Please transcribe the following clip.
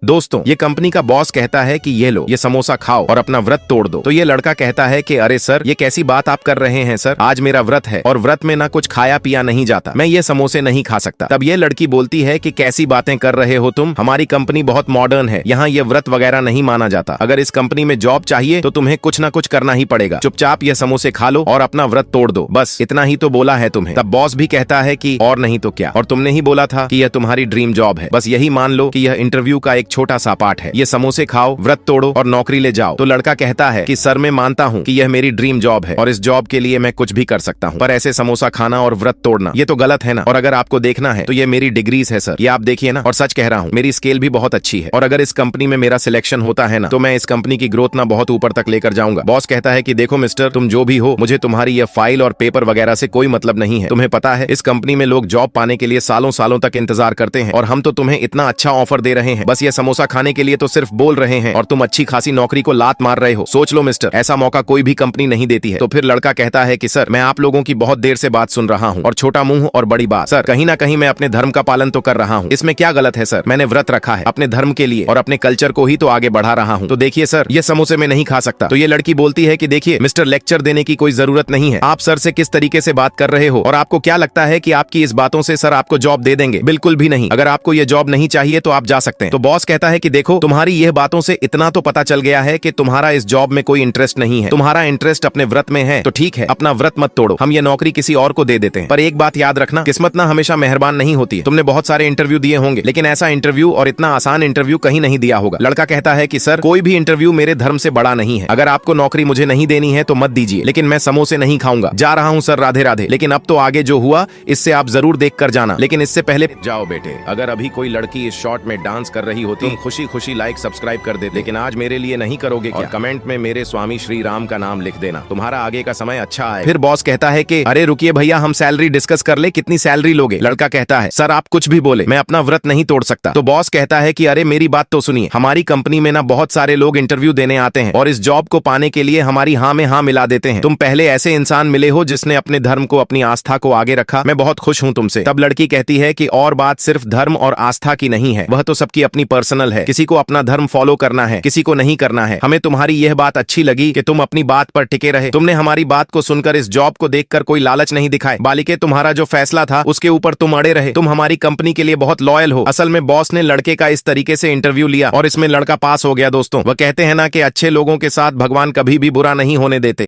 दोस्तों, ये कंपनी का बॉस कहता है कि ये लो, ये समोसा खाओ और अपना व्रत तोड़ दो। तो ये लड़का कहता है कि अरे सर, ये कैसी बात आप कर रहे हैं सर, आज मेरा व्रत है और व्रत में ना कुछ खाया पिया नहीं जाता, मैं ये समोसे नहीं खा सकता। तब ये लड़की बोलती है कि कैसी बातें कर रहे हो तुम, हमारी कंपनी बहुत मॉडर्न है, यहाँ ये व्रत वगैरह नहीं माना जाता। अगर इस कंपनी में जॉब चाहिए तो तुम्हें कुछ ना कुछ करना ही पड़ेगा। चुपचाप ये समोसे खा लो और अपना व्रत तोड़ दो, बस इतना ही तो बोला है तुम्हें। तब बॉस भी कहता है कि और नहीं तो क्या, और तुमने ही बोला था कि यह तुम्हारी ड्रीम जॉब है, बस यही मान लो कि यह इंटरव्यू का एक छोटा सा पार्ट है। ये समोसे खाओ, व्रत तोड़ो और नौकरी ले जाओ। तो लड़का कहता है कि सर, मैं मानता हूँ कि यह मेरी ड्रीम जॉब है और इस जॉब के लिए मैं कुछ भी कर सकता हूँ, पर ऐसे समोसा खाना और व्रत तोड़ना ये तो गलत है ना। और अगर आपको देखना है तो ये मेरी डिग्रीज है सर, ये आप देखिए ना, और सच कह रहा हूँ मेरी स्केल भी बहुत अच्छी है, और अगर इस कंपनी में मेरा सिलेक्शन होता है ना तो मैं इस कंपनी की ग्रोथ ना बहुत ऊपर तक लेकर जाऊंगा। बॉस कहता है कि देखो मिस्टर, तुम जो भी हो, मुझे तुम्हारी ये फाइल और पेपर वगैरह से कोई मतलब नहीं है। तुम्हें पता है इस कंपनी में लोग जॉब पाने के लिए सालों सालों तक इंतजार करते हैं, और हम तो तुम्हें इतना अच्छा ऑफर दे रहे हैं, बस ये समोसा खाने के लिए तो सिर्फ बोल रहे हैं और तुम अच्छी खासी नौकरी को लात मार रहे हो। सोच लो मिस्टर, ऐसा मौका कोई भी कंपनी नहीं देती है। तो फिर लड़का कहता है कि सर, मैं आप लोगों की बहुत देर से बात सुन रहा हूँ, और छोटा मुंह और बड़ी बात। सर, कहीं ना कहीं मैं अपने धर्म का पालन तो कर रहा हूँ, इसमें क्या गलत है सर, मैंने व्रत रखा है अपने धर्म के लिए और अपने कल्चर को ही तो आगे बढ़ा रहा हूँ। तो देखिए सर, ये समोसे में नहीं खा सकता। तो ये लड़की बोलती है कि देखिए मिस्टर, लेक्चर देने की कोई जरूरत नहीं है, आप सर से किस तरीके से बात कर रहे हो, और आपको क्या लगता है कि आपकी इस बातों से सर आपको जॉब दे देंगे? बिल्कुल भी नहीं। अगर आपको ये जॉब नहीं चाहिए तो आप जा सकते हैं। तो बॉस कहता है कि देखो, तुम्हारी यह बातों से इतना तो पता चल गया है कि तुम्हारा इस जॉब में कोई इंटरेस्ट नहीं है, तुम्हारा इंटरेस्ट अपने व्रत में है, तो ठीक है, अपना व्रत मत तोड़ो, हम ये नौकरी किसी और को दे देते हैं। पर एक बात याद रखना, किस्मत ना हमेशा मेहरबान नहीं होती है। तुमने बहुत सारे इंटरव्यू दिए होंगे, लेकिन ऐसा इंटरव्यू और इतना आसान इंटरव्यू कहीं नहीं दिया होगा। लड़का कहता है कि सर, कोई भी इंटरव्यू मेरे धर्म से बड़ा नहीं है, अगर आपको नौकरी मुझे नहीं देनी है तो मत दीजिए, लेकिन मैं समोसे नहीं खाऊंगा, जा रहा हूँ सर, राधे राधे। लेकिन अब तो आगे जो हुआ इससे आप जरूर देख कर जाना, लेकिन इससे पहले जाओ बेटे, अगर अभी कोई लड़की इस शॉट में डांस कर रही होती, तुम खुशी खुशी लाइक सब्सक्राइब कर देते, लेकिन आज मेरे लिए नहीं करोगे क्या? और कमेंट में मेरे स्वामी श्री राम का नाम लिख देना, तुम्हारा आगे का समय अच्छा आए। फिर बॉस कहता है कि अरे रुकिए भैया, हम सैलरी डिस्कस कर ले, कितनी सैलरी लोगे? लड़का कहता है सर, आप कुछ भी बोले, मैं अपना व्रत नहीं तोड़ सकता। तो बॉस कहता है कि अरे मेरी बात तो सुनिए, हमारी कंपनी में ना बहुत सारे लोग इंटरव्यू देने आते हैं और इस जॉब को पाने के लिए हमारी हाँ में हाँ मिला देते हैं। तुम पहले ऐसे इंसान मिले हो जिसने अपने धर्म को, अपनी आस्था को आगे रखा, मैं बहुत खुश हूँ तुमसे। तब लड़की कहती है कि और बात सिर्फ धर्म और आस्था की नहीं है, वह तो सबकी अपनी पर्सनल है, किसी को अपना धर्म फॉलो करना है, किसी को नहीं करना है। हमें तुम्हारी यह बात अच्छी लगी कि तुम अपनी बात पर टिके रहे, तुमने हमारी बात को सुनकर इस जॉब को देखकर कोई लालच नहीं दिखाए, बालिके तुम्हारा जो फैसला था उसके ऊपर तुम अड़े रहे, तुम हमारी कंपनी के लिए बहुत लॉयल हो। असल में बॉस ने लड़के का इस तरीके से इंटरव्यू लिया और इसमें लड़का पास हो गया। दोस्तों, वह कहते हैं ना कि अच्छे लोगों के साथ भगवान कभी भी बुरा नहीं होने देते।